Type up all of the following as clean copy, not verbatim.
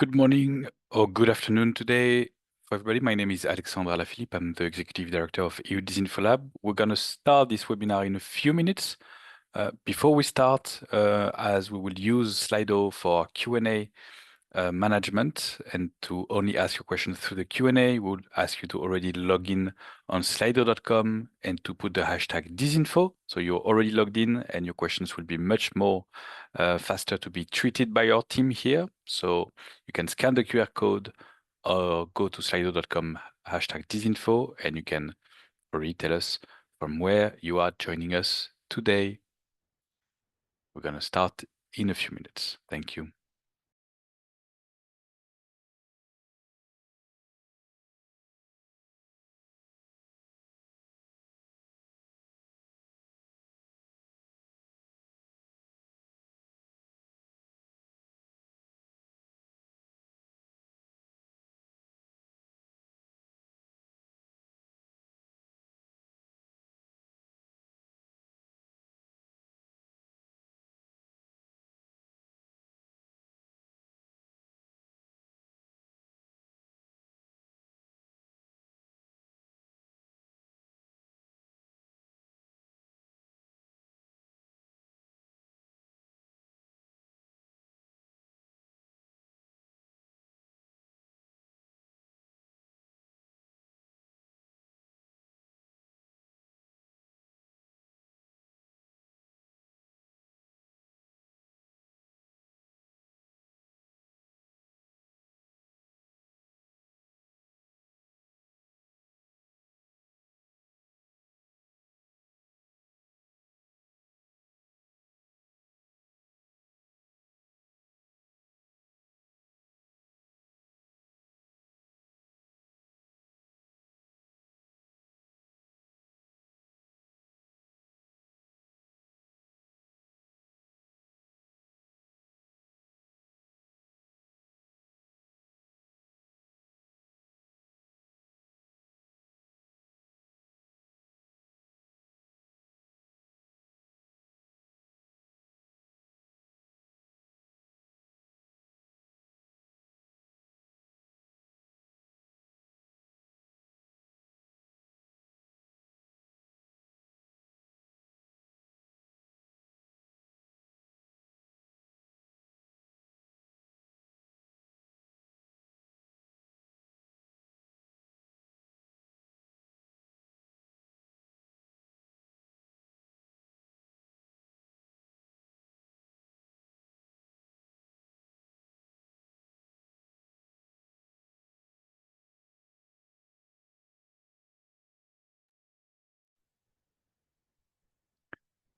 Good morning or good afternoon today for everybody. My name is Alexandre Alaphilippe. I'm the Executive Director of EU DisinfoLab. We're going to start this webinar in a few minutes. Before we start, as we will use Slido for Q&A management and to only ask your questions through the Q&A, we'll ask you to already log in on slido.com and to put the hashtag disinfo. So you're already logged in and your questions will be much more faster to be treated by our team here. So you can scan the QR code or go to slido.com hashtag disinfo and you can already tell us from where you are joining us today. We're going to start in a few minutes. Thank you.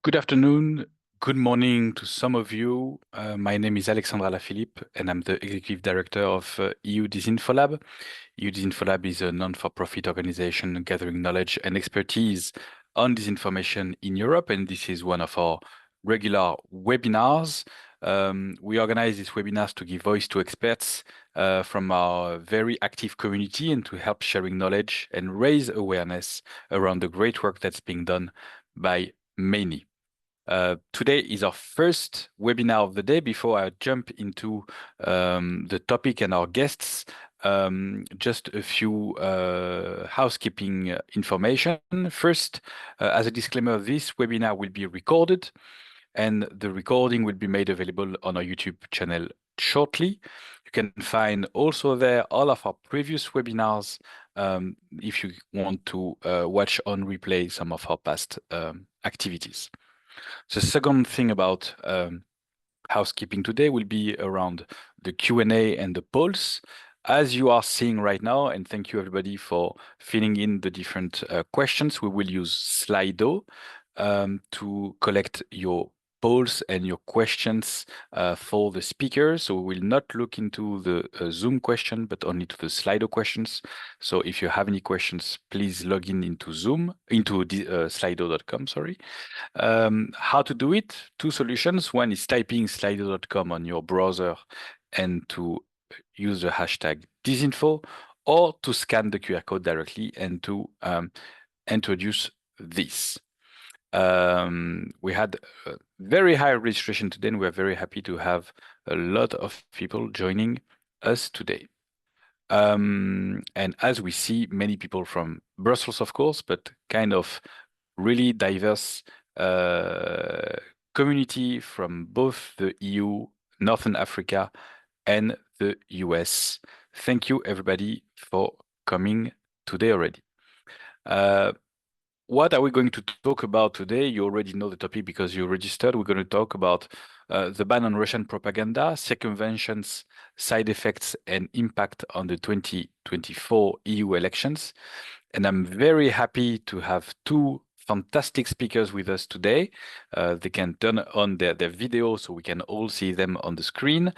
Good afternoon, good morning to some of you. My name is Alexandre Alaphilippe, and I'm the Executive Director of EU DisinfoLab. EU DisinfoLab is a non-for-profit organization gathering knowledge and expertise on disinformation in Europe, and this is one of our regular webinars. We organize these webinars to give voice to experts from our very active community and to help sharing knowledge and raise awareness around the great work that's being done by many. Today is our first webinar of the day. Before I jump into the topic and our guests, just a few housekeeping information. First, as a disclaimer, this webinar will be recorded and the recording will be made available on our YouTube channel shortly. You can find also there all of our previous webinars if you want to watch on replay some of our past activities. The second thing about housekeeping today will be around the Q&A and the polls. As you are seeing right now, and thank you everybody for filling in the different questions, we will use Slido to collect your polls and your questions for the speakers. So we will not look into the Zoom question, but only to the Slido questions. So if you have any questions, please log in into Zoom, into slido.com, sorry. How to do it? Two solutions. One is typing slido.com on your browser and to use the hashtag disinfo, or to scan the QR code directly and to introduce this. We had a very high registration today, and we're very happy to have a lot of people joining us today. And as we see, many people from Brussels, of course, but kind of really diverse community from both the EU, Northern Africa, and the US. Thank you, everybody, for coming today already. What are we going to talk about today? You already know the topic because you registered. We're going to talk about the ban on Russian propaganda, circumventions, side effects, and impact on the 2024 EU elections. And I'm very happy to have two fantastic speakers with us today. They can turn on their video so we can all see them on the screen.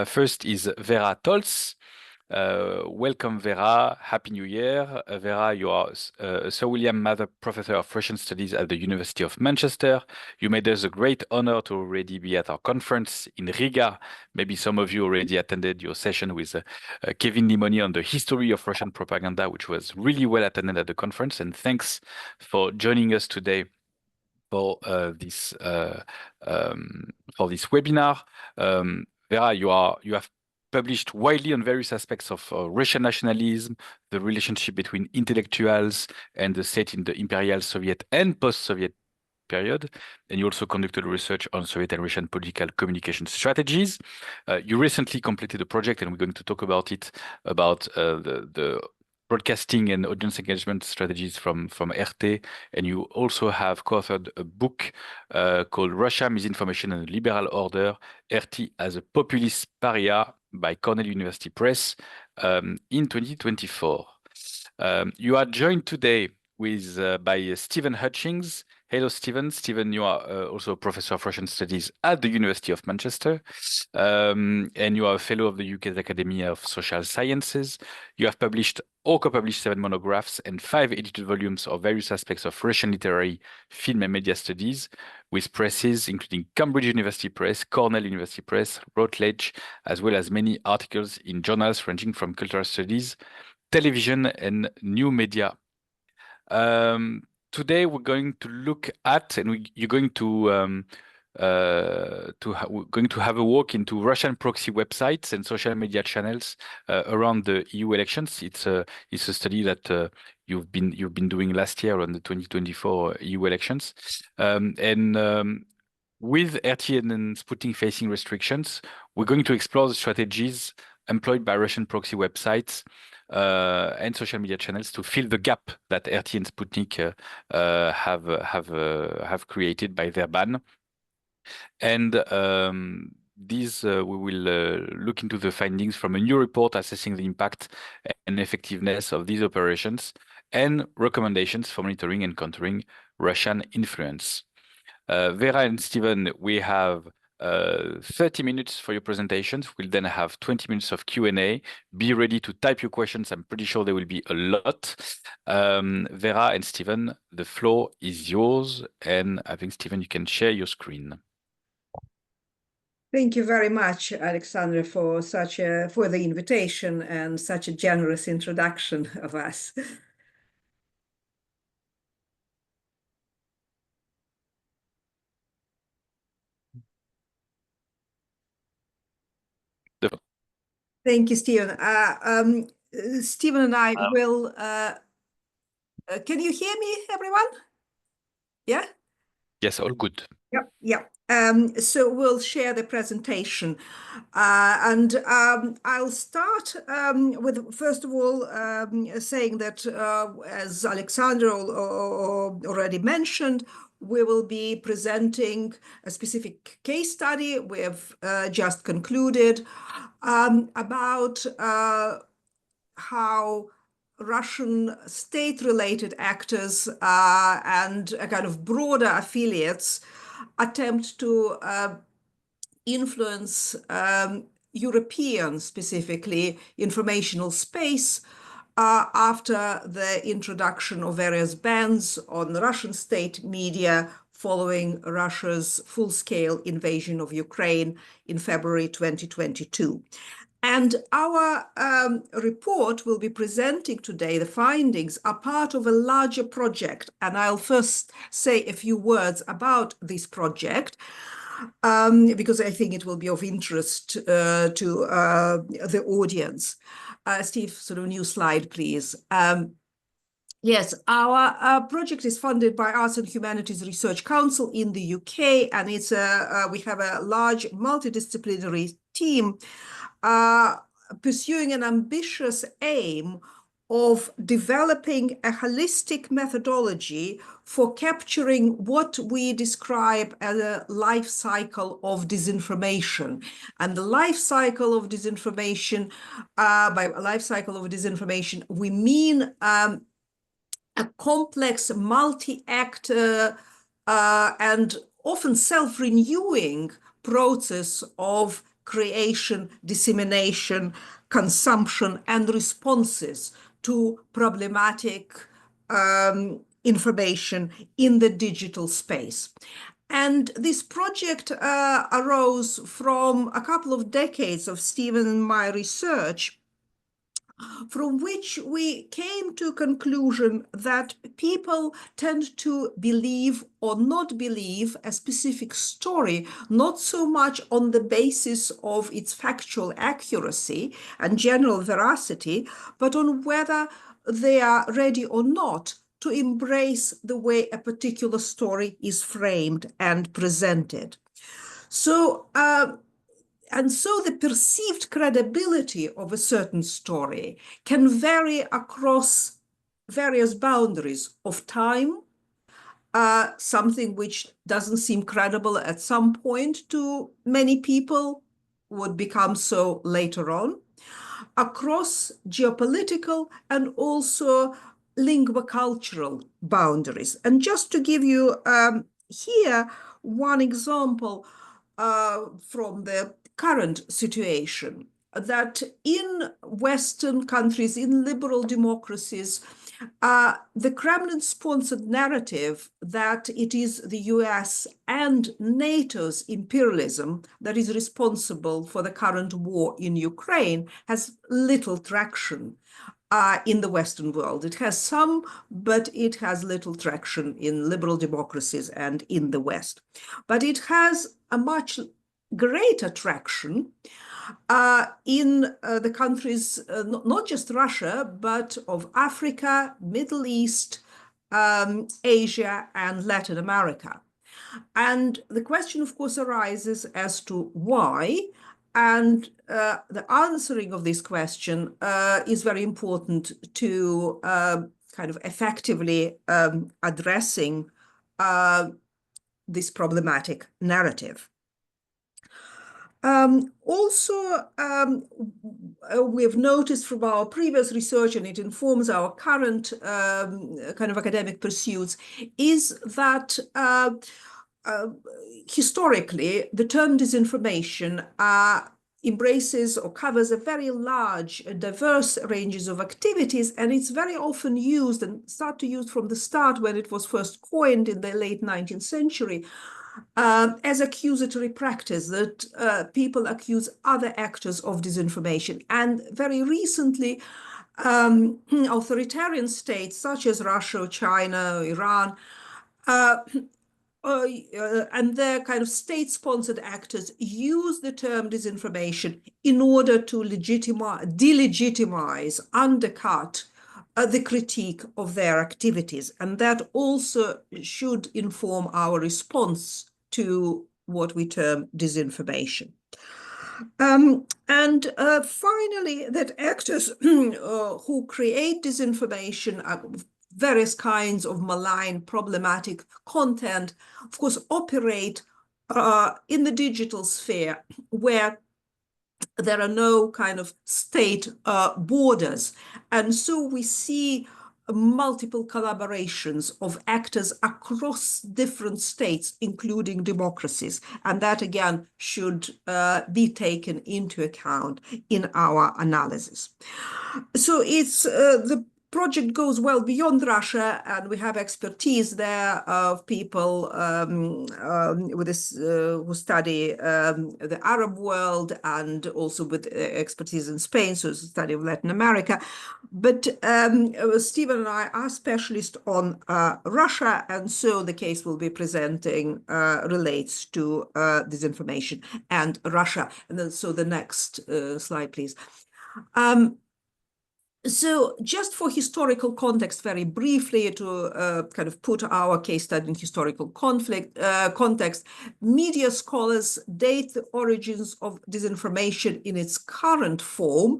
First is Vera Tolz. Welcome, Vera. Happy New Year. Vera, you are Sir William Mather Professor of Russian Studies at the University of Manchester. You made us a great honor to already be at our conference in Riga. Maybe some of you already attended your session with Kevin Limoni on the history of Russian propaganda, which was really well attended at the conference. And thanks for joining us today for this webinar. Vera, you have published widely on various aspects of Russian nationalism, the relationship between intellectuals and the state in the imperial Soviet and post-Soviet period. And you also conducted research on Soviet and Russian political communication strategies. You recently completed a project, and we're going to talk about it, about the broadcasting and audience engagement strategies from RT. And you also have co-authored a book called Russia, Misinformation and the Liberal Order, RT as a Populist Pariah by Cornell University Press in 2024. You are joined today by Stephen Hutchings. Hello, Stephen. Stephen, you are also a professor of Russian Studies at the University of Manchester, and you are a fellow of the UK's Academy of Social Sciences. You have published or co-published 7 monographs and 5 edited volumes of various aspects of Russian literary, film, and media studies with presses including Cambridge University Press, Cornell University Press, Routledge, as well as many articles in journals ranging from cultural studies, television, and new media. Today we're going to look at, and you're going to we're going to have a walk into Russian proxy websites and social media channels around the EU elections. It's a study that you've been doing last year on the 2024 EU elections, with RT and Sputnik facing restrictions, we're going to explore the strategies employed by Russian proxy websites and social media channels to fill the gap that RT and Sputnik have created by their ban. And these we will look into the findings from a new report assessing the impact and effectiveness of these operations and recommendations for monitoring and countering Russian influence. Vera and Stephen, we have 30 minutes for your presentations. We'll then have 20 minutes of Q&A. Be ready to type your questions. I'm pretty sure there will be a lot. Vera and Stephen, the floor is yours. And I think, Stephen, you can share your screen. Thank you very much, Alexandre, for for the invitation and such a generous introduction of us. Thank you, Stephen. Stephen and I will. Can you hear me, everyone? Yeah. Yes, all good. Yep, yep. So we'll share the presentation. And I'll start with, first of all, saying that, as Alexandre already mentioned, we will be presenting a specific case study we've just concluded about how Russian state-related actors and a kind of broader affiliates attempt to influence European, specifically, informational space after the introduction of various bans on Russian state media following Russia's full-scale invasion of Ukraine in February 2022. And our report will be presenting today. The findings are part of a larger project, and I'll first say a few words about this project. because I think it will be of interest to the audience. Steve, sort of new slide, please. Yes, our project is funded by Arts and Humanities Research Council in the UK, and it's we have a large multidisciplinary team pursuing an ambitious aim of developing a holistic methodology for capturing what we describe as a life cycle of disinformation. And the life cycle of disinformation, by life cycle of disinformation, we mean a complex, multi-actor, and often self-renewing process of creation, dissemination, consumption, and responses to problematic information in the digital space. And this project arose from a couple of decades of Stephen and my research, from which we came to a conclusion that people tend to believe or not believe a specific story, not so much on the basis of its factual accuracy and general veracity, but on whether they are ready or not to embrace the way a particular story is framed and presented. So, and so the perceived credibility of a certain story can vary across various boundaries of time. Something which doesn't seem credible at some point to many people would become so later on, across geopolitical and also lingua-cultural boundaries. And just to give you here one example from the current situation, that in Western countries, in liberal democracies, the Kremlin-sponsored narrative that it is the US and NATO's imperialism that is responsible for the current war in Ukraine has little traction in the Western world. It has some, but it has little traction in liberal democracies and in the West. But it has a much greater traction in the countries, not just Russia, but of Africa, Middle East, Asia, and Latin America. And the question, of course, arises as to why. And the answering of this question is very important to kind of effectively addressing this problematic narrative. Also, we've noticed from our previous research, and it informs our current kind of academic pursuits, is that historically, the term disinformation embraces or covers a very large, diverse ranges of activities, and it's very often used and start to use from the start when it was first coined in the late 19th century as accusatory practice, that people accuse other actors of disinformation. And very recently, authoritarian states such as Russia, China, Iran, and their kind of state-sponsored actors use the term disinformation in order to delegitimize, undercut the critique of their activities. And that also should inform our response to what we term disinformation. And finally, that actors who create disinformation, various kinds of malign, problematic content, of course, operate in the digital sphere where there are no kind of state borders. And so we see multiple collaborations of actors across different states, including democracies. And that, again, should be taken into account in our analysis. So it's the project goes well beyond Russia, and we have expertise there of people with this, who study the Arab world, and also with expertise in Spain, so it's a study of Latin America. But Stephen and I are specialists on Russia, and so the case we'll be presenting relates to disinformation and Russia. And then, so the next slide, please. So just for historical context, very briefly, to kind of put our case study in historical context, media scholars date the origins of disinformation in its current form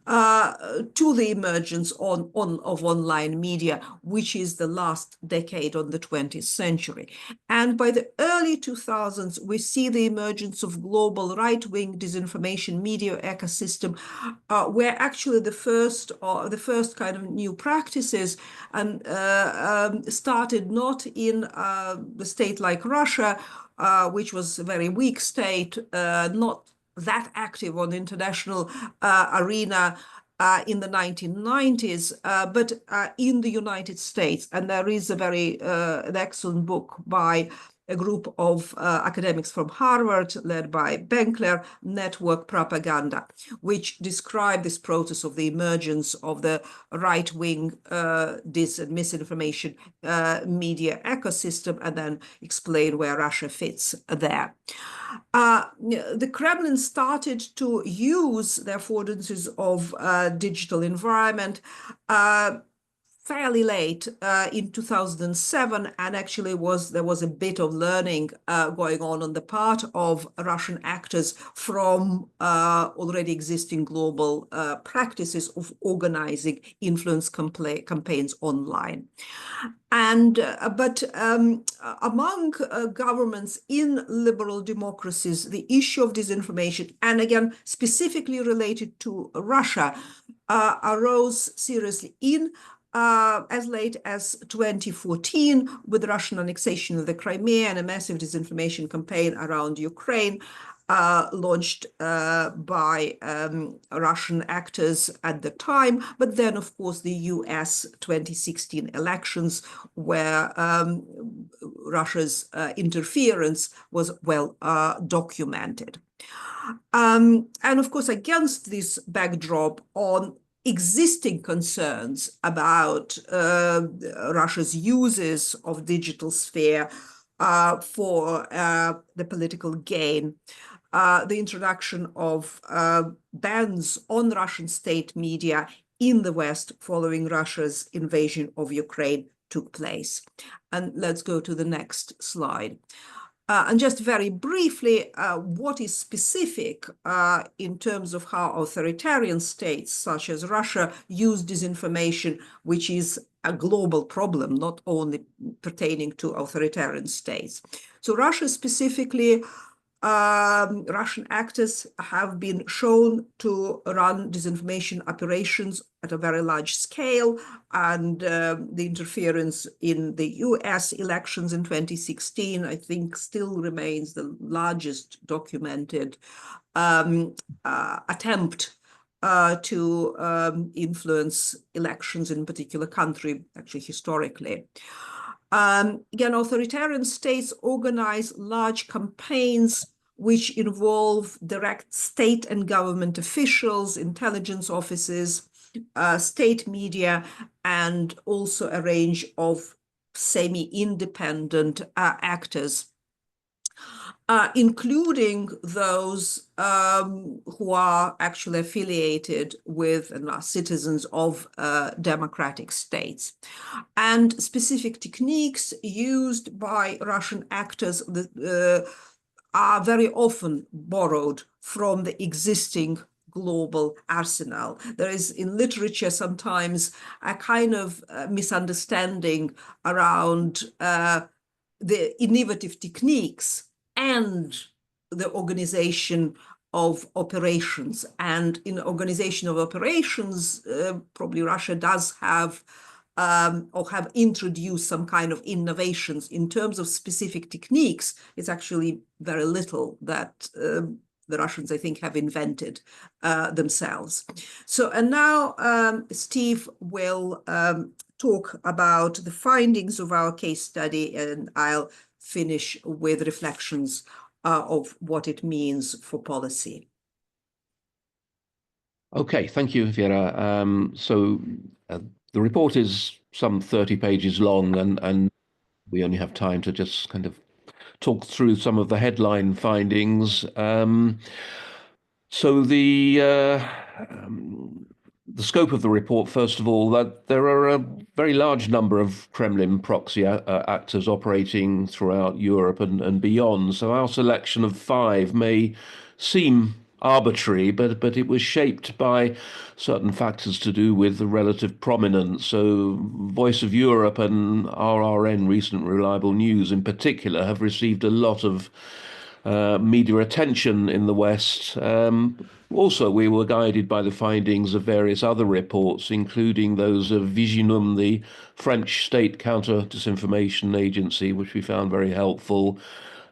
to the emergence of online media, which is the last decade of the 20th century. And by the early 2000s, we see the emergence of global right-wing disinformation media ecosystem, where actually the first kind of new practices and started not in the state like Russia, which was a very weak state, not that active on the international arena in the 1990s, but in the United States. And there is a very an excellent book by a group of academics from Harvard, led by Benkler, Network Propaganda, which describe this process of the emergence of the right-wing dis and misinformation media ecosystem, and then explain where Russia fits there. The Kremlin started to use the affordances of digital environment fairly late in 2007, and actually there was a bit of learning going on the part of Russian actors from already existing global practices of organizing influence campaigns online. And but among governments in liberal democracies, the issue of disinformation, and again specifically related to Russia, arose seriously in as late as 2014, with Russian annexation of the Crimea and a massive disinformation campaign around Ukraine, launched by Russian actors at the time, but then, of course, the US 2016 elections, where Russia's interference was well documented. And of course, against this backdrop, on existing concerns about Russia's uses of digital sphere for the political gain, the introduction of bans on Russian state media in the West following Russia's invasion of Ukraine took place. And let's go to the next slide. And just very briefly, what is specific in terms of how authoritarian states such as Russia use disinformation, which is a global problem, not only pertaining to authoritarian states. So Russia specifically, Russian actors have been shown to run disinformation operations at a very large scale, and the interference in the US elections in 2016, I think, still remains the largest documented attempt to influence elections in a particular country, actually historically. Again, authoritarian states organize large campaigns which involve direct state and government officials, intelligence offices, state media, and also a range of semi-independent actors, including those who are actually affiliated with and are citizens of democratic states. And specific techniques used by Russian actors are very often borrowed from the existing global arsenal. There is in literature sometimes a kind of misunderstanding around the innovative techniques and the organization of operations. And in organization of operations, probably Russia does have or have introduced some kind of innovations. In terms of specific techniques, it's actually very little that the Russians, I think, have invented themselves. So, and now Steve will talk about the findings of our case study, and I'll finish with reflections of what it means for policy. Okay, thank you, Vera. The report is some 30 pages long, and we only have time to just kind of talk through some of the headline findings. So the scope of the report, first of all, that there are a very large number of Kremlin proxy actors operating throughout Europe and beyond. So our selection of 5 may seem arbitrary, but it was shaped by certain factors to do with the relative prominence. So Voice of Europe and RRN, Recent Reliable News in particular, have received a lot of media attention in the West. Also, we were guided by the findings of various other reports, including those of Viginum, the French state counter-disinformation agency, which we found very helpful,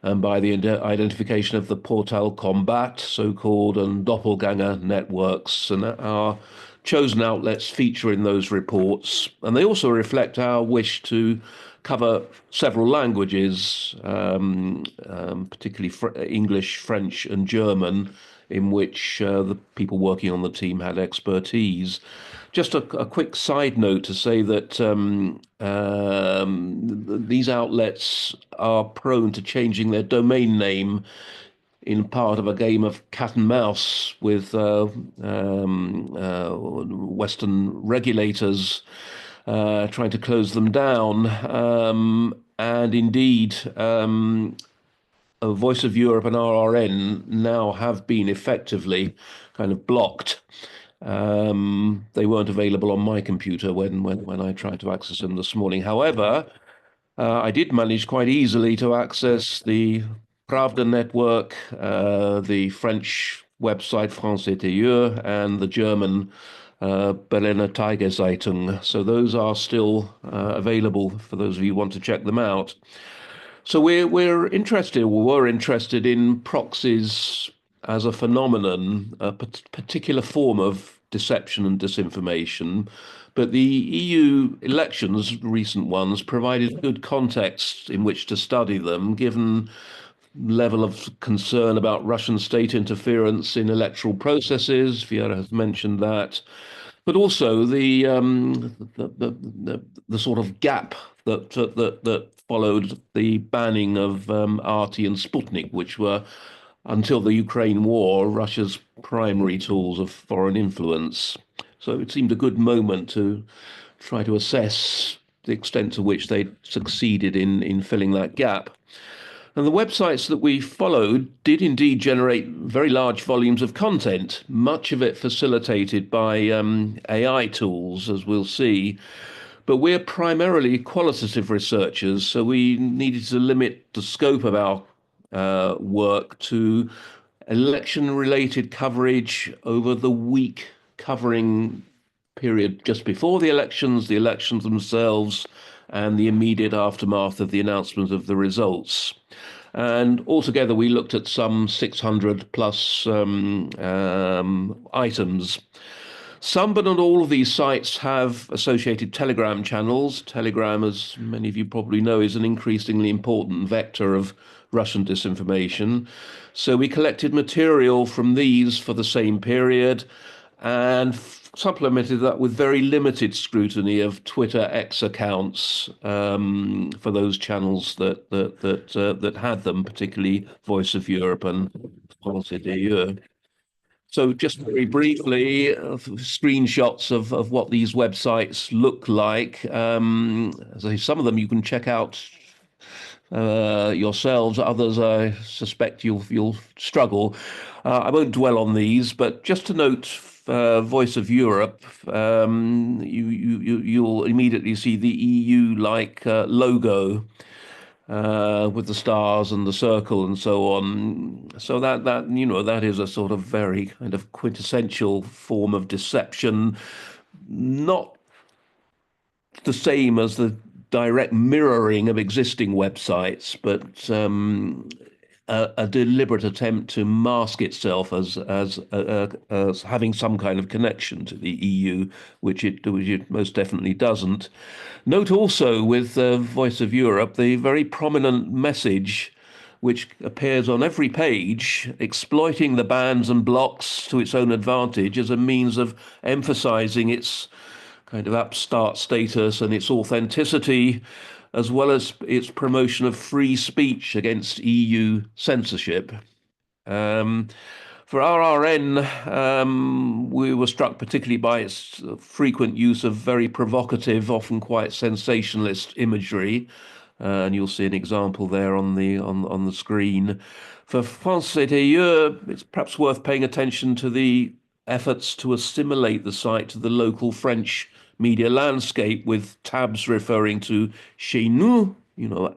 and by the identification of the Portal Combat, so-called, and doppelganger networks. And our chosen outlets feature in those reports. And they also reflect our wish to cover several languages, particularly English, French, and German, in which the people working on the team had expertise. Just a quick side note to say that these outlets are prone to changing their domain name in part of a game of cat and mouse with Western regulators trying to close them down. And indeed, Voice of Europe and RRN now have been effectively kind of blocked. They weren't available on my computer when I tried to access them this morning. However, I did manage quite easily to access the Pravda network, the French website France Interieur, and the German Berliner Tageszeitung. So those are still available for those of you who want to check them out. So we're interested, or were interested in proxies as a phenomenon, a particular form of deception and disinformation. But the EU elections, recent ones, provided good context in which to study them, given level of concern about Russian state interference in electoral processes. Vera has mentioned that. But also the sort of gap that followed the banning of RT and Sputnik, which were, until the Ukraine war, Russia's primary tools of foreign influence. So it seemed a good moment to try to assess the extent to which they succeeded in filling that gap. And the websites that we followed did indeed generate very large volumes of content, much of it facilitated by AI tools, as we'll see. But we're primarily qualitative researchers, so we needed to limit the scope of our work to election-related coverage over the week covering period just before the elections themselves, and the immediate aftermath of the announcement of the results. And altogether, we looked at some 600 plus items. Some, but not all of these sites have associated Telegram channels. Telegram, as many of you probably know, is an increasingly important vector of Russian disinformation. So we collected material from these for the same period and supplemented that with very limited scrutiny of Twitter X accounts for those channels that had them, particularly Voice of Europe and France Interieur. So just very briefly, screenshots of what these websites look like. As I say, some of them you can check out yourselves. Others, I suspect you'll struggle. I won't dwell on these, but just to note, Voice of Europe, you'll immediately see the EU-like logo with the stars and the circle and so on. So that is a sort of very kind of quintessential form of deception, not the same as the direct mirroring of existing websites, but a deliberate attempt to mask itself as having some kind of connection to the EU, which it most definitely doesn't. Note also with Voice of Europe the very prominent message which appears on every page, exploiting the bans and blocks to its own advantage as a means of emphasizing its kind of upstart status and its authenticity, as well as its promotion of free speech against EU censorship. For RRN, we were struck particularly by its frequent use of very provocative, often quite sensationalist imagery, and you'll see an example there on the screen. For France EU, it's perhaps worth paying attention to the efforts to assimilate the site to the local French media landscape, with tabs referring to chez nous,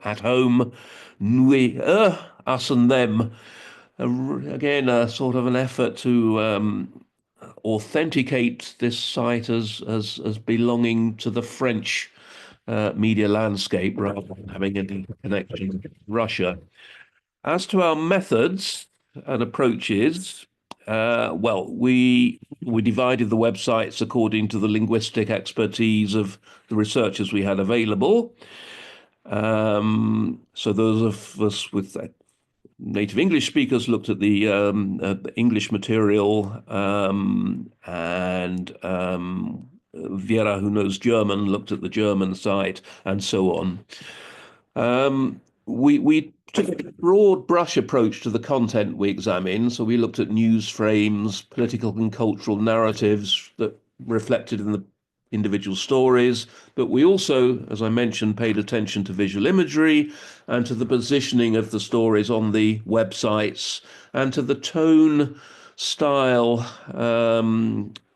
at home, nous, us and them. Again, a sort of an effort to authenticate this site as belonging to the French media landscape rather than having any connection with Russia. As to our methods and approaches, well, we divided the websites according to the linguistic expertise of the researchers we had available. So those of us with native English speakers looked at the English material, and Vera, who knows German, looked at the German site, and so on. We took a broad brush approach to the content we examined. So we looked at news frames, political and cultural narratives that reflected in the individual stories, but we also, as I mentioned, paid attention to visual imagery and to the positioning of the stories on the websites and to the tone style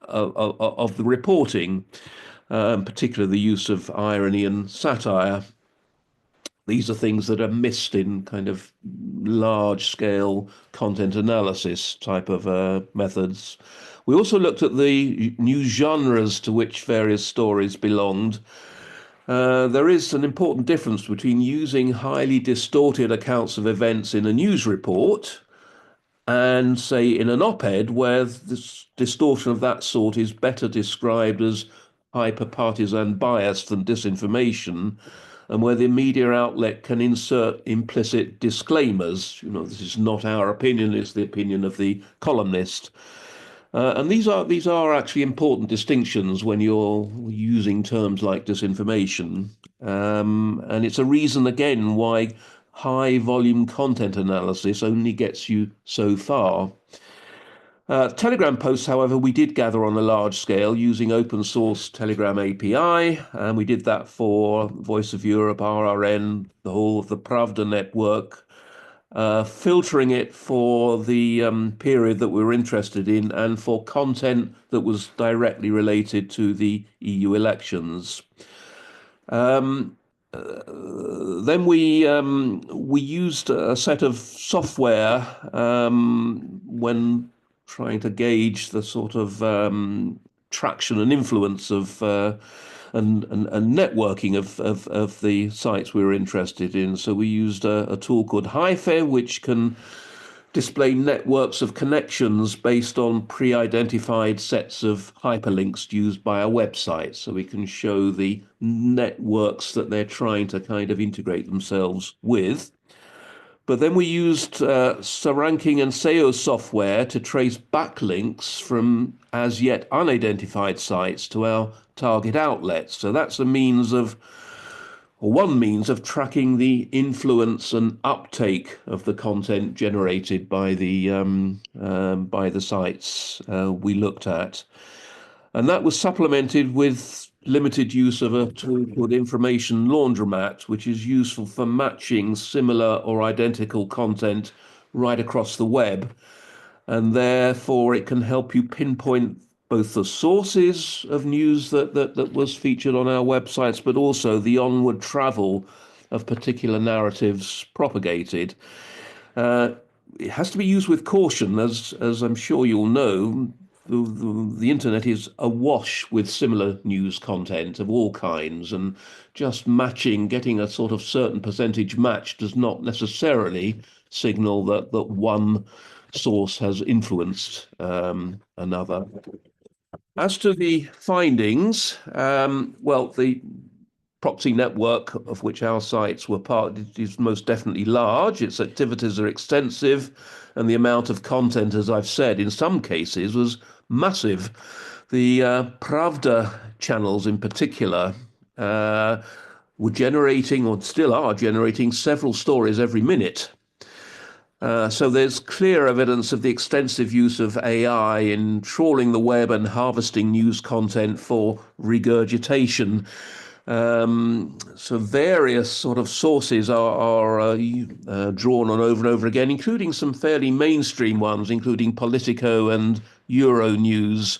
of the reporting, particularly the use of irony and satire. These are things that are missed in kind of large-scale content analysis type of methods. We also looked at the new genres to which various stories belonged. There is an important difference between using highly distorted accounts of events in a news report and, say, in an op-ed, where this distortion of that sort is better described as hyper-partisan bias than disinformation, and where the media outlet can insert implicit disclaimers. This is not our opinion, it's the opinion of the columnist. And these are actually important distinctions when you're using terms like disinformation. And it's a reason, again, why high volume content analysis only gets you so far. Telegram posts, however, we did gather on a large scale using open source Telegram API, and we did that for Voice of Europe, RRN, the whole of the Pravda network, filtering it for the period that we were interested in and for content that was directly related to the EU elections. Then we used a set of software when trying to gauge the sort of traction and influence of and networking of the sites we were interested in. So we used a tool called Hyphe, which can display networks of connections based on pre-identified sets of hyperlinks used by a website. So we can show the networks that they're trying to kind of integrate themselves with. But then we used Saranking and SEO software to trace backlinks from as yet unidentified sites to our target outlets. So that's one means of tracking the influence and uptake of the content generated by the sites we looked at. And that was supplemented with limited use of a tool called Information Laundromat, which is useful for matching similar or identical content right across the web. And therefore, it can help you pinpoint both the sources of news that was featured on our websites, but also the onward travel of particular narratives propagated. It has to be used with caution, as I'm sure you'll know. The internet is awash with similar news content of all kinds, and just getting a sort of certain percentage match does not necessarily signal that one source has influenced another. As to the findings, well, the proxy network of which our sites were part is most definitely large. Its activities are extensive, and the amount of content, as I've said, in some cases was massive. The Pravda channels in particular were generating, or still are generating, several stories every minute. So there's clear evidence of the extensive use of AI in trawling the web and harvesting news content for regurgitation. So various sort of sources are drawn on over and over again, including some fairly mainstream ones, including Politico and Euronews.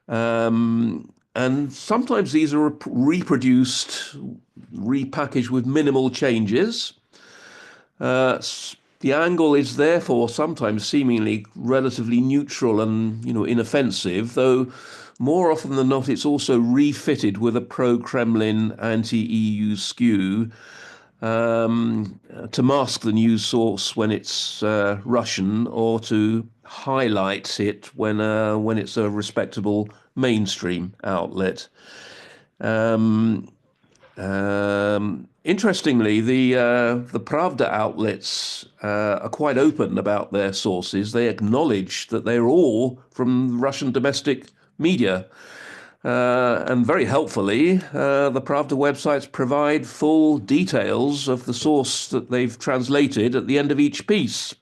And sometimes these are reproduced, repackaged with minimal changes. The angle is therefore sometimes seemingly relatively neutral and, inoffensive, though more often than not it's also refitted with a pro-Kremlin, anti-EU skew to mask the news source when it's Russian, or to highlight it when it's a respectable mainstream outlet. Interestingly, the Pravda outlets are quite open about their sources. They acknowledge that they're all from Russian domestic media. And very helpfully, the Pravda websites provide full details of the source that they've translated at the end of each piece.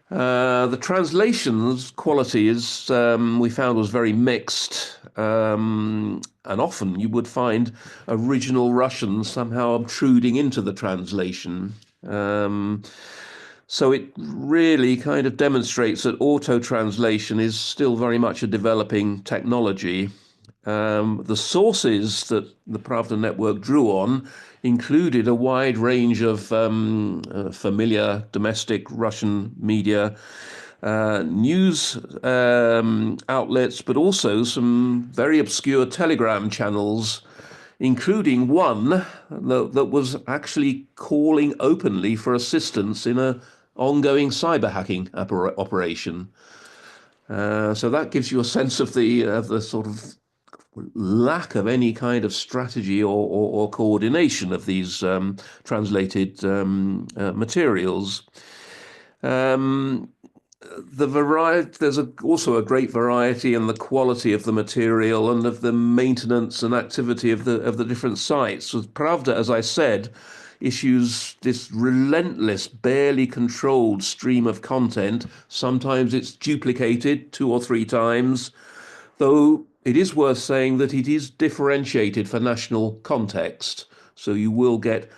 The translations quality is, we found, was very mixed, and often you would find original Russian somehow obtruding into the translation. So it really kind of demonstrates that auto-translation is still very much a developing technology. The sources that the Pravda network drew on included a wide range of familiar domestic Russian media, news outlets, but also some very obscure Telegram channels, including one that was actually calling openly for assistance in an ongoing cyber hacking operation. So that gives you a sense of the sort of lack of any kind of strategy or coordination of these translated materials. There's also a great variety in the quality of the material and of the maintenance and activity of the different sites. With Pravda, as I said, issues this relentless, barely controlled stream of content. Sometimes it's duplicated 2 or 3 times, though it is worth saying that it is differentiated for national context. So you will get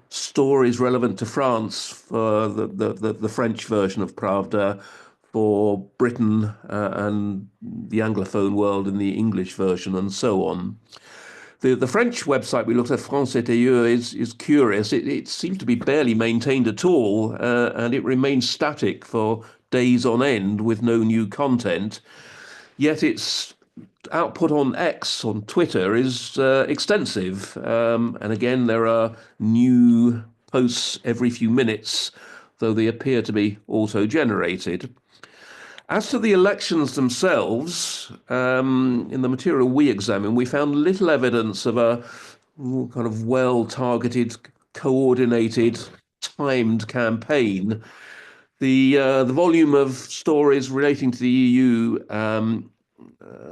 stories relevant to France for the French version of Pravda, for Britain and the Anglophone world in the English version, and so on. The French website we looked at, France et is curious. It seems to be barely maintained at all, and it remains static for days on end with no new content. Yet its output on X, on Twitter, is extensive. And again, there are new posts every few minutes, though they appear to be auto-generated. As to the elections themselves, in the material we examined, we found little evidence of a kind of well-targeted, coordinated, timed campaign. The volume of stories relating to the EU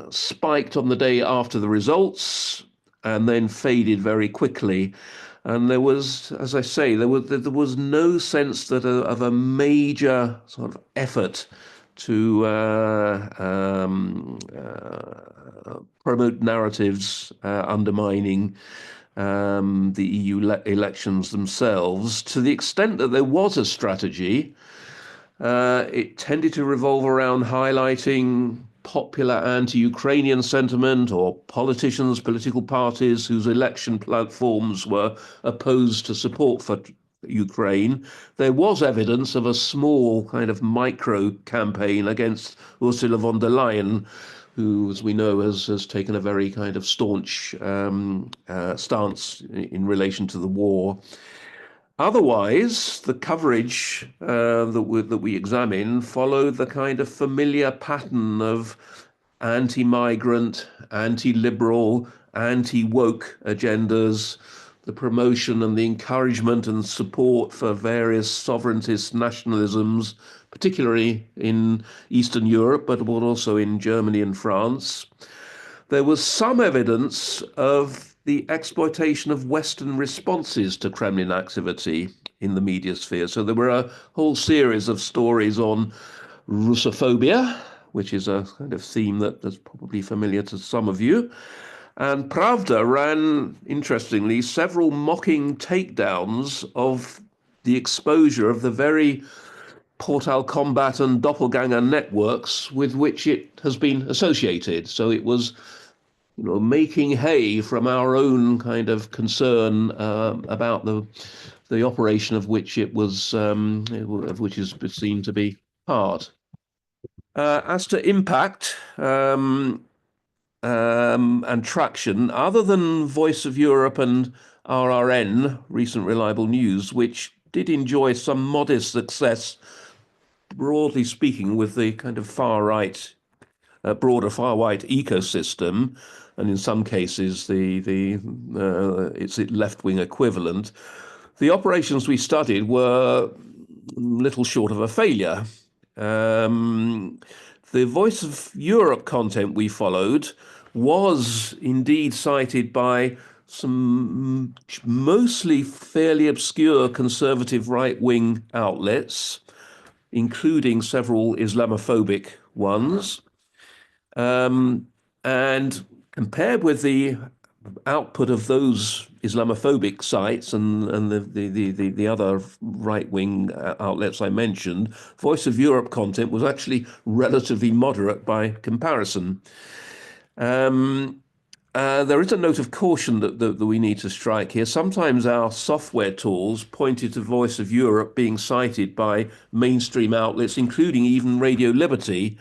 spiked on the day after the results and then faded very quickly. And there was, as I say, there was no sense that of a major sort of effort to promote narratives undermining the EU elections themselves. To the extent that there was a strategy, it tended to revolve around highlighting popular anti-Ukrainian sentiment, or politicians, political parties whose election platforms were opposed to support for Ukraine. There was evidence of a small kind of micro campaign against Ursula von der Leyen, who, as we know, has taken a very kind of staunch stance in relation to the war. Otherwise, the coverage that we examine followed the kind of familiar pattern of anti-migrant, anti-liberal, anti-woke agendas, the promotion and the encouragement and support for various sovereigntist nationalisms, particularly in Eastern Europe, but also in Germany and France. There was some evidence of the exploitation of Western responses to Kremlin activity in the media sphere. So there were a whole series of stories on Russophobia, which is a kind of theme that's probably familiar to some of you. And Pravda ran, interestingly, several mocking takedowns of the exposure of the very Portal Combat and Doppelganger networks with which it has been associated. So it was, making hay from our own kind of concern about the operation of which it was, of which is seen to be part. As to impact and traction, other than Voice of Europe and RRN, Recent Reliable News, which did enjoy some modest success, broadly speaking, with the kind of broader far-right ecosystem, and in some cases its left-wing equivalent, the operations we studied were little short of a failure. The Voice of Europe content we followed was indeed cited by some mostly fairly obscure conservative right-wing outlets, including several Islamophobic ones. And compared with the output of those Islamophobic sites and the other right-wing outlets I mentioned, Voice of Europe content was actually relatively moderate by comparison. There is a note of caution that we need to strike here. Sometimes our software tools pointed to Voice of Europe being cited by mainstream outlets, including even Radio Liberty,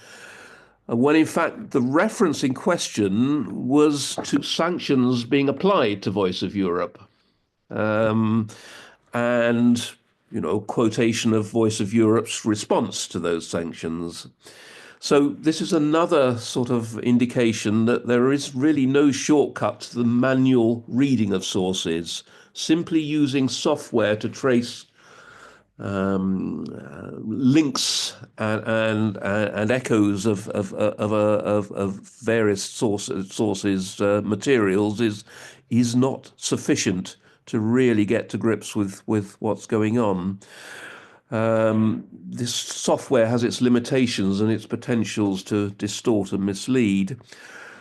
when in fact the reference in question was to sanctions being applied to Voice of Europe. And, quotation of Voice of Europe's response to those sanctions. So this is another sort of indication that there is really no shortcut to the manual reading of sources. Simply using software to trace links and echoes of various sources materials is not sufficient to really get to grips with what's going on. This software has its limitations and its potentials to distort and mislead.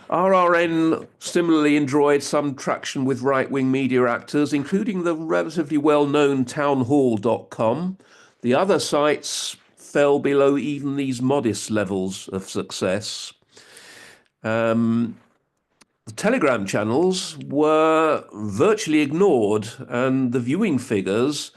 RRN similarly enjoyed some traction with right-wing media actors, including the relatively well-known townhall.com. The other sites fell below even these modest levels of success. The Telegram channels were virtually ignored, and the viewing figures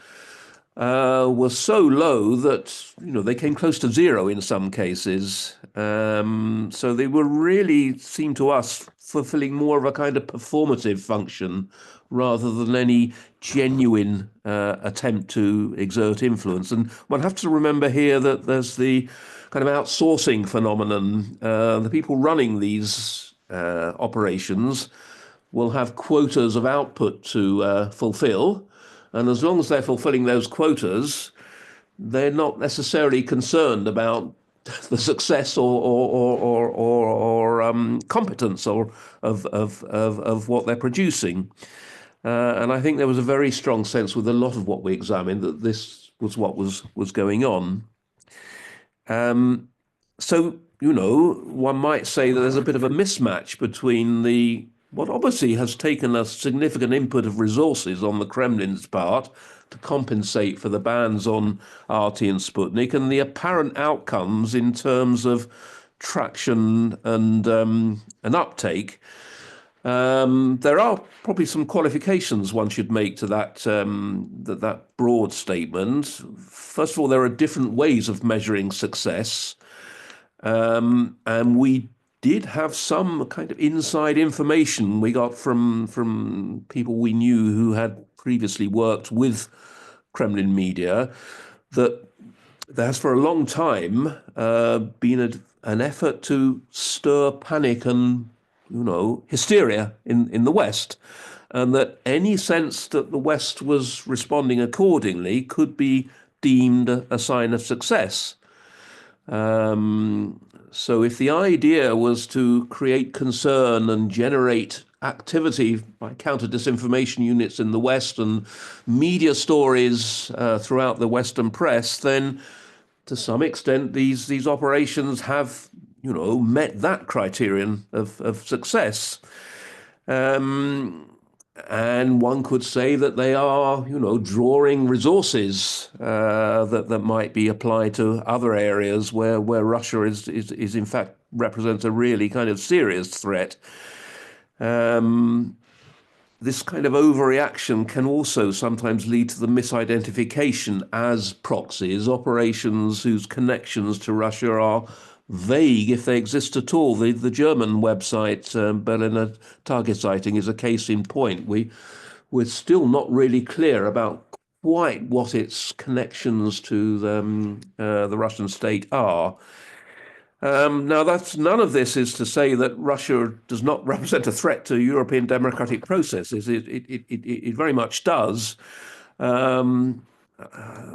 were so low that they came close to zero in some cases. So they were really, seemed to us, fulfilling more of a kind of performative function rather than any genuine attempt to exert influence. And one has to remember here that there's the kind of outsourcing phenomenon. The people running these operations will have quotas of output to fulfill. And as long as they're fulfilling those quotas, they're not necessarily concerned about the success or competence of what they're producing. And I think there was a very strong sense with a lot of what we examined that this was what was going on. So, one might say that there's a bit of a mismatch between what obviously has taken a significant input of resources on the Kremlin's part to compensate for the bans on RT and Sputnik, and the apparent outcomes in terms of traction and uptake. There are probably some qualifications one should make to that broad statement. First of all, there are different ways of measuring success, and we did have some kind of inside information we got from people we knew who had previously worked with Kremlin media that there has for a long time been an effort to stir panic and, hysteria in the West, and that any sense that the West was responding accordingly could be deemed a sign of success. So if the idea was to create concern and generate activity by counter-disinformation units in the West and media stories throughout the Western press, then to some extent these operations have, met that criterion of success. And one could say that they are, drawing resources that might be applied to other areas where Russia is in fact represents a really kind of serious threat. This kind of overreaction can also sometimes lead to the misidentification as proxies, operations whose connections to Russia are vague, if they exist at all. The German website, Berliner Tageszeitung, is a case in point. We're still not really clear about quite what its connections to the Russian state are. Now, none of this is to say that Russia does not represent a threat to European democratic processes. It very much does.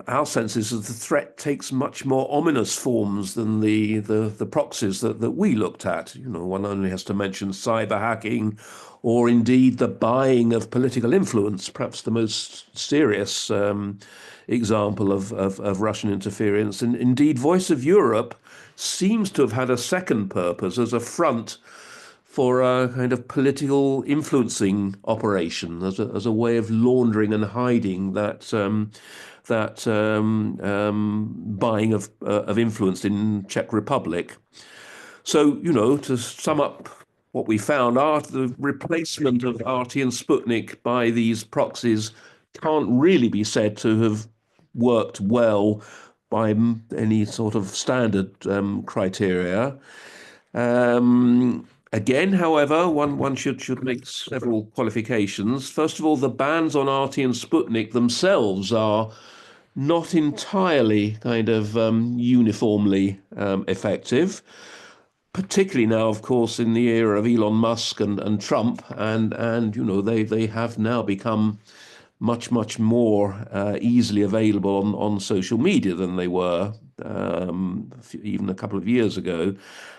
Our sense is that the threat takes much more ominous forms than the proxies that we looked at. One only has to mention cyber hacking, or indeed the buying of political influence, perhaps the most serious example of Russian interference. And indeed, Voice of Europe seems to have had a second purpose as a front for a kind of political influencing operation, as a way of laundering and hiding that buying of influence in Czech Republic. So, to sum up what we found, the replacement of RT and Sputnik by these proxies can't really be said to have worked well by any sort of standard criteria. Again, however, one should make several qualifications. First of all, the bans on RT and Sputnik themselves are not entirely kind of uniformly effective, particularly now, of course, in the era of Elon Musk and Trump, and they have now become much more easily available on social media than they were even a couple of years ago.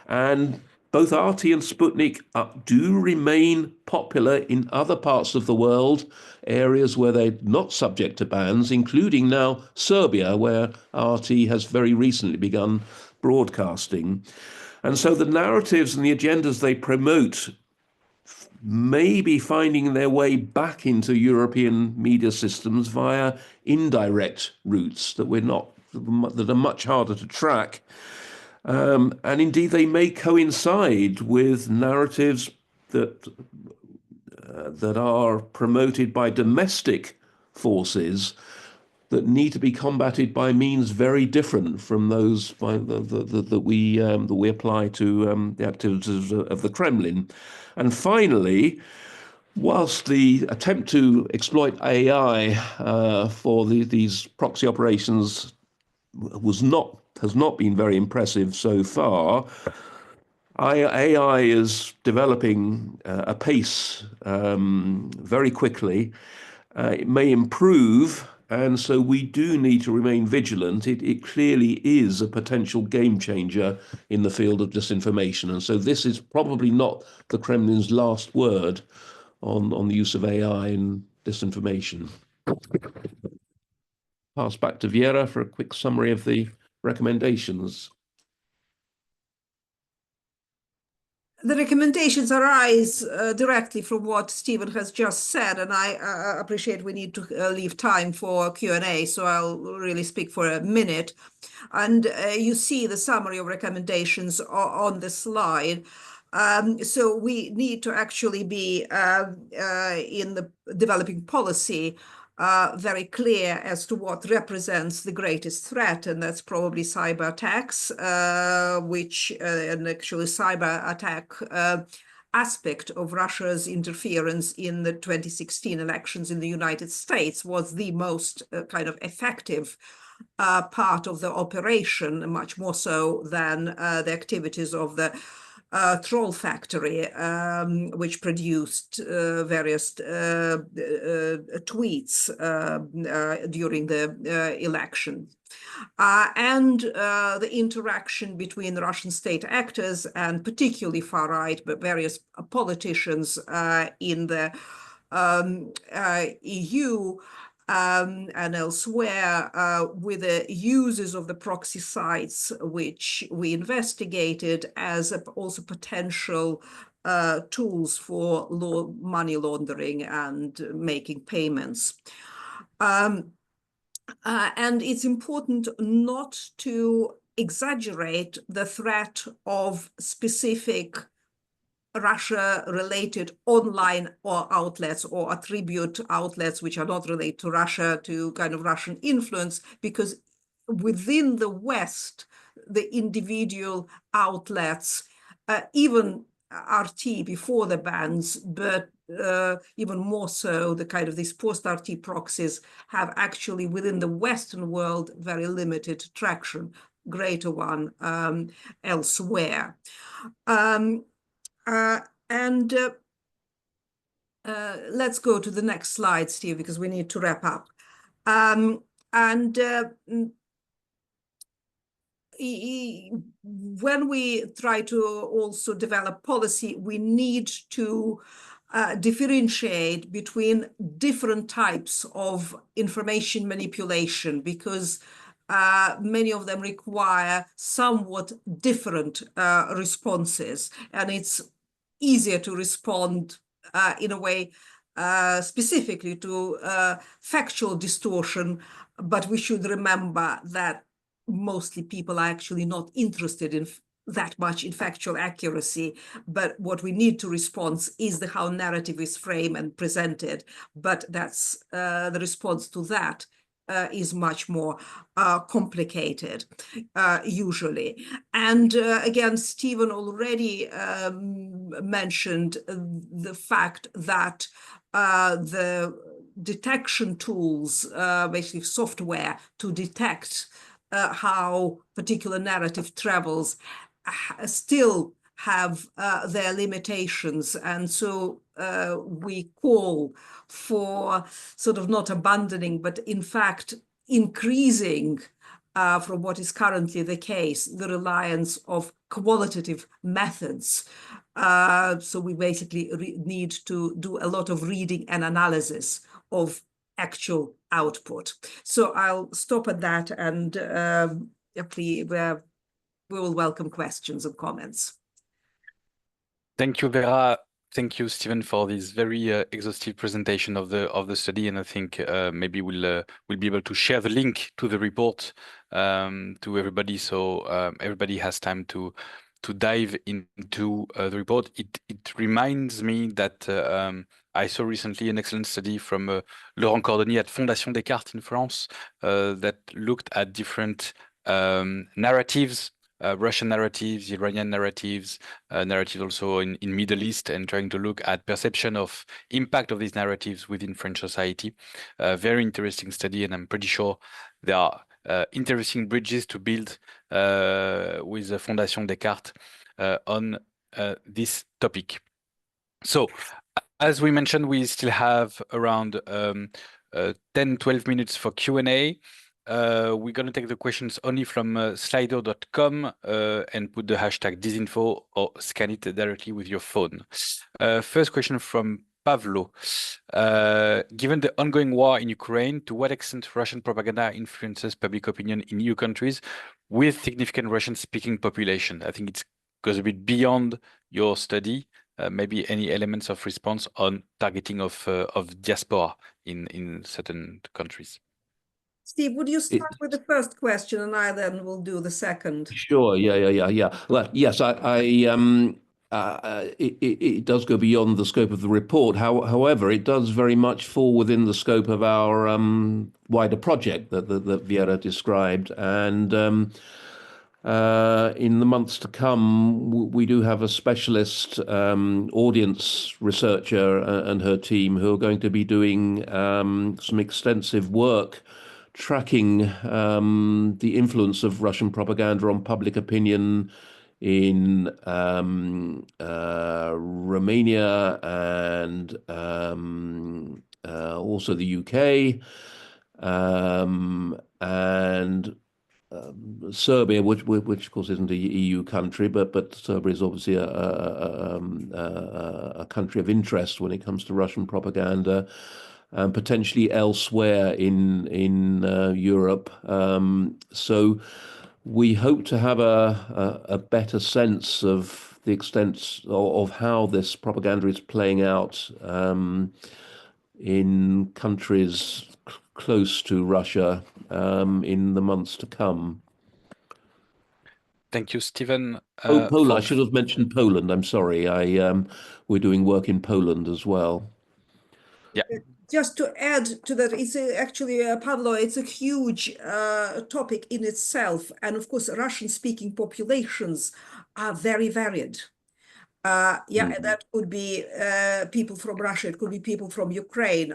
And both RT and Sputnik do remain popular in other parts of the world, areas where they're not subject to bans, including now Serbia, where RT has very recently begun broadcasting. And so the narratives and the agendas they promote may be finding their way back into European media systems via indirect routes that are much harder to track. And indeed, they may coincide with narratives that are promoted by domestic forces that need to be combated by means very different from those that we apply to the activities of the Kremlin. And finally, whilst the attempt to exploit AI for these proxy operations has not been very impressive so far, AI is developing apace very quickly. It may improve, and so we do need to remain vigilant. It clearly is a potential game changer in the field of disinformation, and so this is probably not the Kremlin's last word on the use of AI in disinformation. Pass back to Vera for a quick summary of the recommendations. The recommendations arise directly from what Stephen has just said, and I appreciate we need to leave time for Q&A, so I'll really speak for a minute. And you see the summary of recommendations on the slide. So we need to actually be in the developing policy very clear as to what represents the greatest threat, and that's probably cyber attacks, and actually cyber attack aspect of Russia's interference in the 2016 elections in the United States was the most kind of effective part of the operation, much more so than the activities of the troll factory, which produced various tweets during the election. And the interaction between Russian state actors and particularly far-right, but various politicians in the EU and elsewhere with the uses of the proxy sites, which we investigated as also potential tools for money laundering and making payments. And it's important not to exaggerate the threat of specific Russia-related online or outlets or attribute outlets which are not related to Russia, to kind of Russian influence, because within the West, the individual outlets, even RT before the bans, but even more so, the kind of these post-RT proxies have actually within the Western world very limited traction, greater one elsewhere. Let's go to the next slide, Steve, because we need to wrap up. When we try to also develop policy, we need to differentiate between different types of information manipulation, because many of them require somewhat different responses, and it's easier to respond in a way specifically to factual distortion, but we should remember that mostly people are actually not interested in that much in factual accuracy, but what we need to respond is how narrative is framed and presented, but that's the response to that is much more complicated, usually. And again, Stephen already mentioned the fact that the detection tools, basically software to detect how particular narrative travels, still have their limitations. And so we call for sort of not abandoning, but in fact increasing from what is currently the case, the reliance of qualitative methods. So we basically need to do a lot of reading and analysis of actual output. So I'll stop at that, and we will welcome questions and comments. Thank you, Vera. Thank you, Stephen, for this very exhaustive presentation of the study, and I think maybe we'll be able to share the link to the report to everybody, so everybody has time to dive into the report. It reminds me that I saw recently an excellent study from Laurent Cordonnier at Fondation Descartes in France that looked at different narratives. Russian narratives, Iranian narratives, narratives also in Middle East, and trying to look at perception of impact of these narratives within French society. Very interesting study, and I'm pretty sure there are interesting bridges to build with the Fondation Descartes on this topic. So, as we mentioned, we still have around 10-12 minutes for Q&A. We're going to take the questions only from slido.com and put the hashtag disinfo or scan it directly with your phone. First question from Pavlo. Given the ongoing war in Ukraine, to what extent Russian propaganda influences public opinion in EU countries with significant Russian-speaking population? I think it goes a bit beyond your study. Maybe any elements of response on targeting of diaspora in certain countries. Steve, would you start with the first question, and I then will do the second? Sure. Yeah. Well, yes, it does go beyond the scope of the report. However, it does very much fall within the scope of our wider project that Vera described. And In the months to come, we do have a specialist audience researcher and her team who are going to be doing some extensive work tracking the influence of Russian propaganda on public opinion in Romania and also the UK and Serbia, which of course isn't a EU country, but Serbia is obviously a country of interest when it comes to Russian propaganda, and potentially elsewhere in Europe. So we hope to have a better sense of the extent of how this propaganda is playing out in countries close to Russia in the months to come. Thank you, Stephen. Poland. I should have mentioned Poland. I'm sorry. We're doing work in Poland as well. Yeah. Just to add to that, it's actually, Pablo, it's a huge topic in itself. And of course, Russian-speaking populations are very varied. That could be people from Russia, it could be people from Ukraine,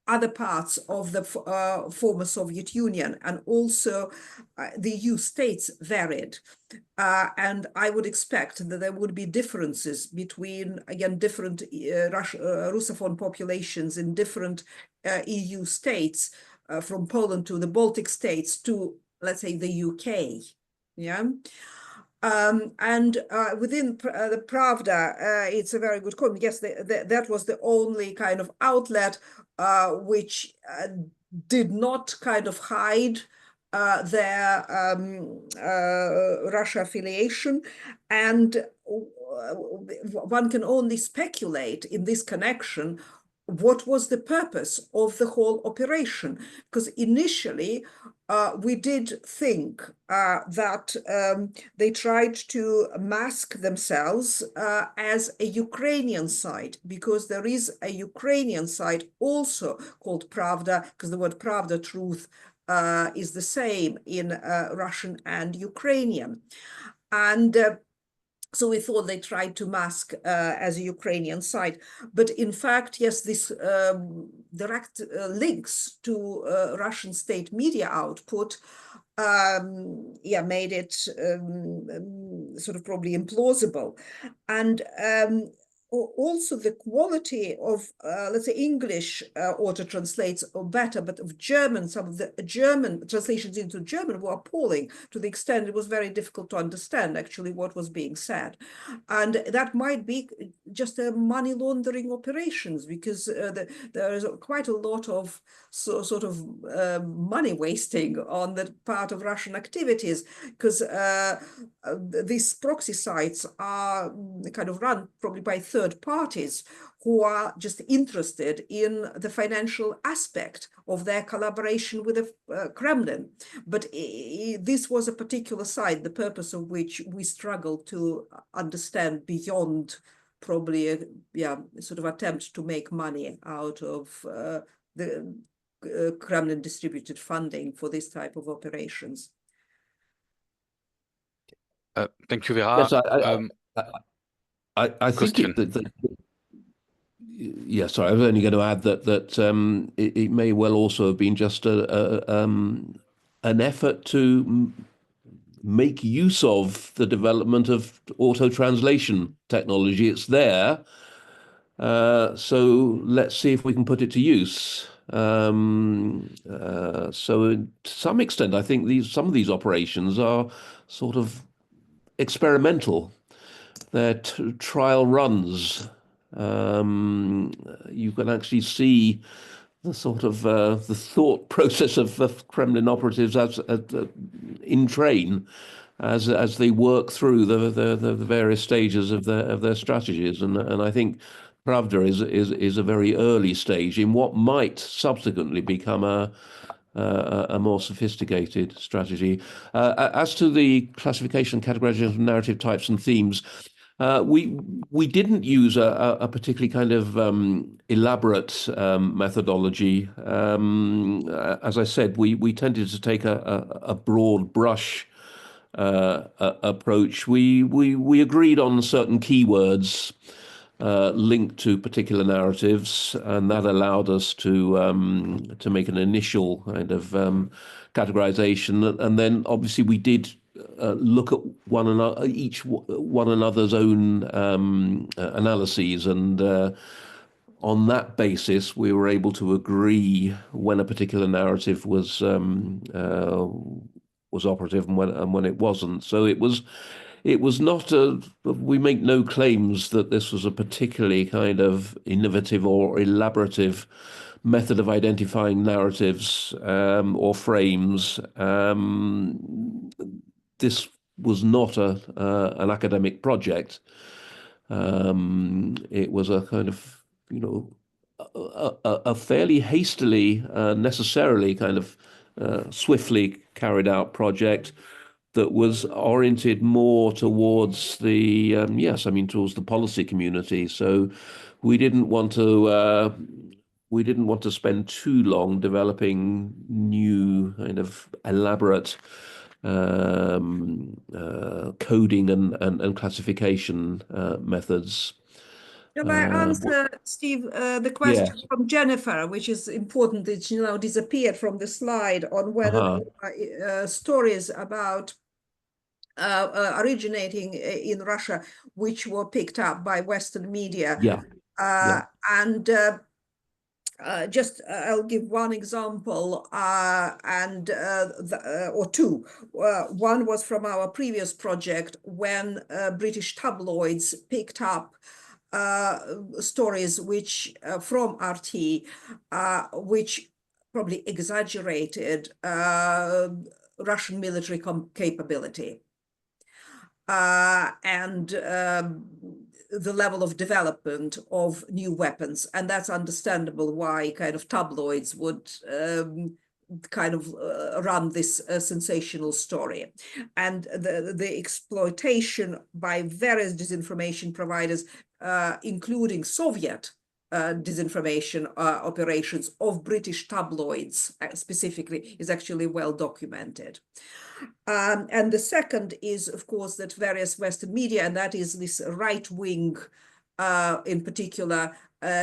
other parts of the former Soviet Union, and also the EU states varied. And I would expect that there would be differences between, again, different Russophone populations in different EU states, from Poland to the Baltic states to, let's say, the UK. Yeah. And within the Pravda, it's a very good comment. Yes, that was the only kind of outlet which did not kind of hide their Russia affiliation. And one can only speculate in this connection what was the purpose of the whole operation, because initially we did think that they tried to mask themselves as a Ukrainian site, because there is a Ukrainian site also called Pravda, because the word Pravda, truth, is the same in Russian and Ukrainian. And so we thought they tried to mask as a Ukrainian site. But in fact, yes, this direct links to Russian state media output made it sort of probably implausible. And also the quality of, let's say, English auto translates or better, but of German, some of the German translations into German were appalling, to the extent it was very difficult to understand actually what was being said. And that might be just a money laundering operations, because there is quite a lot of sort of money wasting on the part of Russian activities, because these proxy sites are kind of run probably by third parties who are just interested in the financial aspect of their collaboration with the Kremlin. But this was a particular site, the purpose of which we struggle to understand beyond probably a sort of attempt to make money out of the Kremlin distributed funding for this type of operations. Thank you, Vera. Yes, I think sorry, I was only going to add that it may well also have been just an effort to make use of the development of auto translation technology. It's there, so let's see if we can put it to use. So to some extent, I think some of these operations are sort of experimental. They're trial runs. You can actually see the sort of the thought process of Kremlin operatives as in train as they work through the various stages of their strategies, and I think Pravda is a very early stage in what might subsequently become a more sophisticated strategy. As to the classification and categorization of narrative types and themes, we didn't use a particularly kind of elaborate methodology. As I said, we tended to take a broad brush approach. We agreed on certain keywords linked to particular narratives, and that allowed us to make an initial kind of categorization, and then obviously we did look at one another's own analyses, and on that basis, we were able to agree when a particular narrative was operative and when it wasn't. So it was not we make no claims that this was a particularly kind of innovative or elaborative method of identifying narratives or frames. This was not an academic project. It was a kind of, a fairly hastily, necessarily kind of swiftly carried out project that was oriented more towards towards the policy community. So we didn't want to spend too long developing new kind of elaborate coding and classification methods. Can I answer, Steve, the question from Jennifer, which is important, that now disappeared from the slide, on whether stories about originating in Russia, which were picked up by Western media. And I'll give one example or two. One was from our previous project when British tabloids picked up stories which from RT, which probably exaggerated Russian military capability and the level of development of new weapons. And that's understandable why kind of tabloids would run this sensational story. And the exploitation by various disinformation providers, including Soviet disinformation operations of British tabloids specifically, is actually well documented. And the second is, of course, that various Western media, and that is this right-wing, in particular,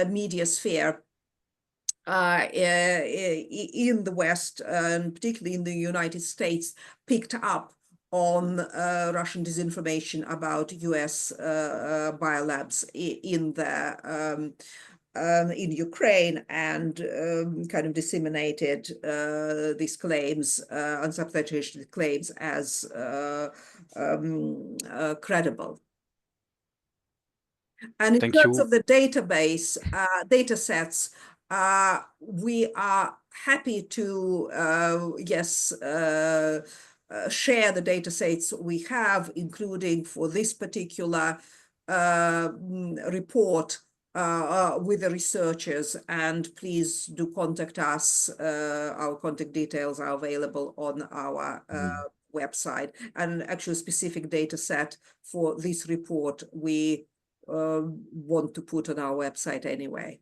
media sphere in the West, and particularly in the United States, picked up on Russian disinformation about US biolabs in Ukraine, and kind of disseminated these claims, unsubstantiated claims, as credible. And in terms of the database, data sets, we are happy to, share the data sets we have, including for this particular report, with the researchers, and please do contact us. Our contact details are available on our website, and actually specific data set for this report we want to put on our website anyway.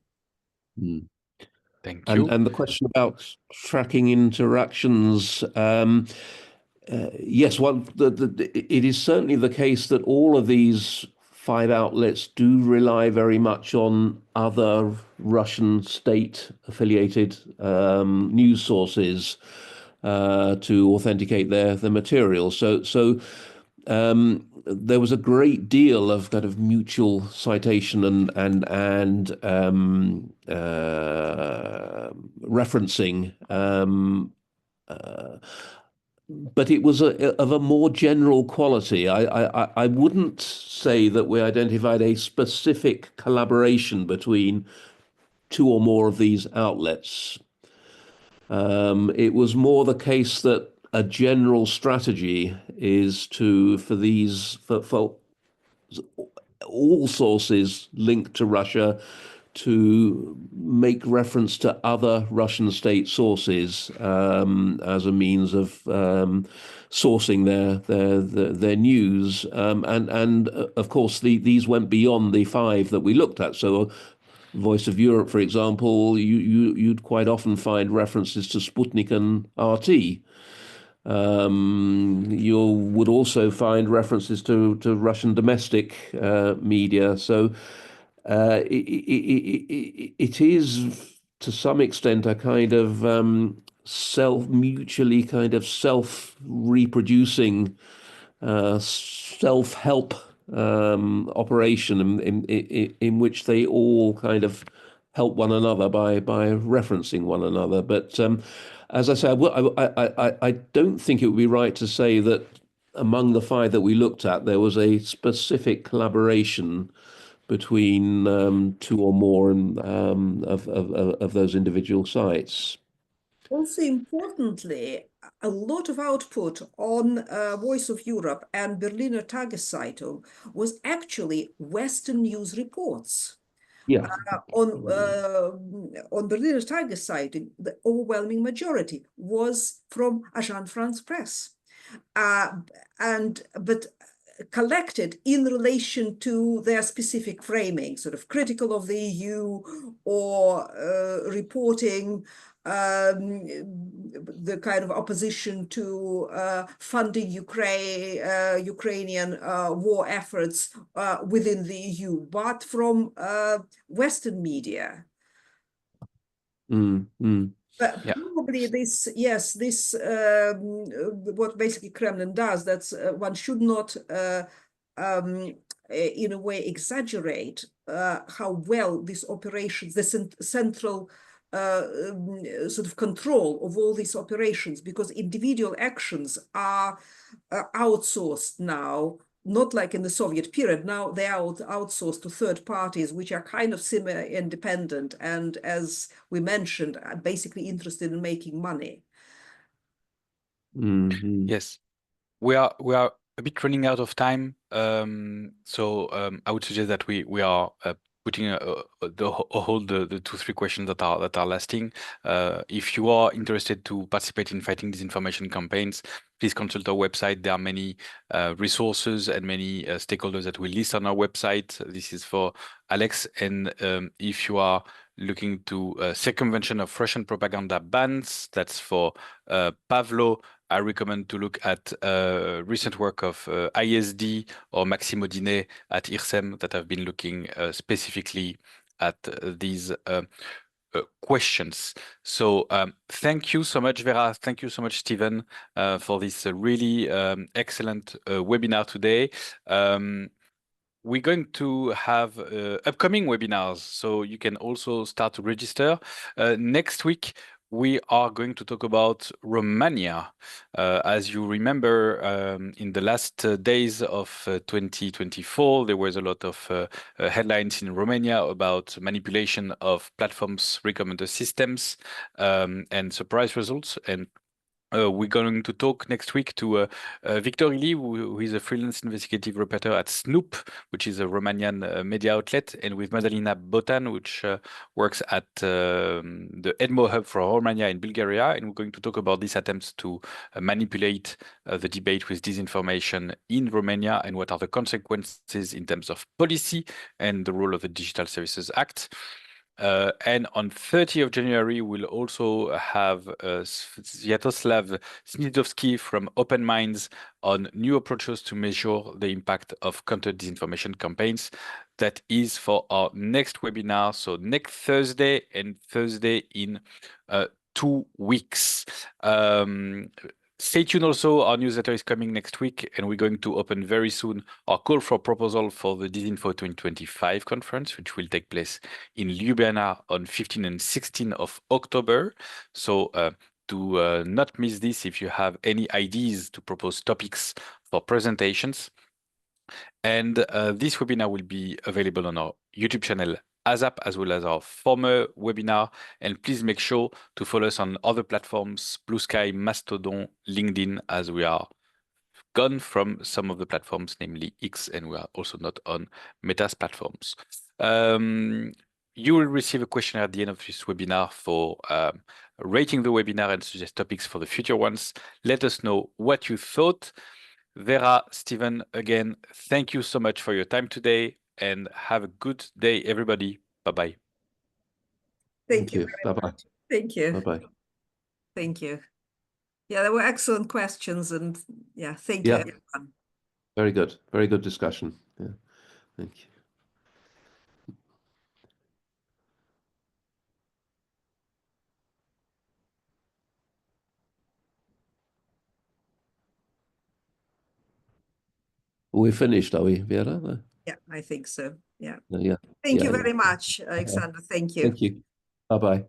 Thank you. And the question about tracking interactions, yes, it is certainly the case that all of these 5 outlets do rely very much on other Russian state-affiliated news sources to authenticate their material. So there was a great deal of kind of mutual citation and referencing. But it was of a more general quality. I wouldn't say that we identified a specific collaboration between 2 or more of these outlets. It was more the case that a general strategy is for all sources linked to Russia to make reference to other Russian state sources as a means of sourcing their news, and of course these went beyond the 5 that we looked at. So, Voice of Europe, for example, you'd quite often find references to Sputnik and RT. You would also find references to Russian domestic media. So it is to some extent a kind of mutually kind of self-reproducing self-help operation in which they all kind of help one another by referencing one another. But as I said, I don't think it would be right to say that among the 5 that we looked at, there was a specific collaboration between 2 or more of those individual sites. Also, importantly, a lot of output on Voice of Europe and Berliner Tageszeitung was actually Western news reports. Yeah. On Berliner Tageszeitung, the overwhelming majority was from Agence France Presse, but collected in relation to their specific framing, sort of critical of the EU or reporting the kind of opposition to funding Ukrainian war efforts within the EU, but from Western media. But Yeah. probably this, yes, this what basically Kremlin does, that's one should not in a way exaggerate how well these operations, the central sort of control of all these operations, because individual actions are outsourced now, not like in the Soviet period. Now they are outsourced to third parties, which are kind of semi-independent and, as we mentioned, are basically interested in making money. Yes, we are a bit running out of time, so I would suggest that we are putting hold the 2-3 questions that are lasting. If you are interested to participate in fighting disinformation campaigns, please consult our website. There are many resources and many stakeholders that we list on our website. This is for Alex. And if you are looking to circumvention of Russian propaganda bans, that's for Pavlo. I recommend to look at recent work of ISD or Maxime Audinet at IRSEM that have been looking specifically at these questions. So thank you so much, Vera. Thank you so much, Stephen, for this really excellent webinar today. We're going to have upcoming webinars, so you can also start to register. Next week, we are going to talk about Romania. As you remember, in the last days of 2024, there was a lot of headlines in Romania about manipulation of platforms' recommender systems and surprise results. And we're going to talk next week to Victor Ili, who is a freelance investigative reporter at Snoop, which is a Romanian media outlet, and with Madalina Botan, which works at the EDMO Hub for Romania in Bulgaria. And we're going to talk about these attempts to manipulate the debate with disinformation in Romania and what are the consequences in terms of policy and the role of the Digital Services Act. And on 30th of January, we'll also have Sviatoslav Snidovsky from Open Minds on new approaches to measure the impact of counter disinformation campaigns. That is for our next webinar. So next Thursday and Thursday in 2 weeks. Stay tuned also, our newsletter is coming next week, and we're going to open very soon our call for proposal for the Disinfo 2025 conference, which will take place in Ljubljana on 15 and 16 of October. So do not miss this if you have any ideas to propose topics for presentations. And this webinar will be available on our YouTube channel ASAP, as well as our former webinar. And please make sure to follow us on other platforms, Blue Sky, Mastodon, LinkedIn, as we are gone from some of the platforms, namely X, and we are also not on Meta's platforms. You will receive a questionnaire at the end of this webinar for rating the webinar and suggest topics for the future ones. Let us know what you thought. Vera, Stephen, again, thank you so much for your time today, and have a good day, everybody. Bye-bye. Thank you. Bye-bye. Thank you. Bye-bye. Thank you. Yeah, they were excellent questions, and yeah, thank you, Yeah. everyone. Very good. Very good discussion. Yeah. Thank you. We're finished, are we, Vera? Yeah, I think so. Yeah. Yeah. Thank you Yeah. very much, Alexandre. Thank you. Thank you. Bye-bye.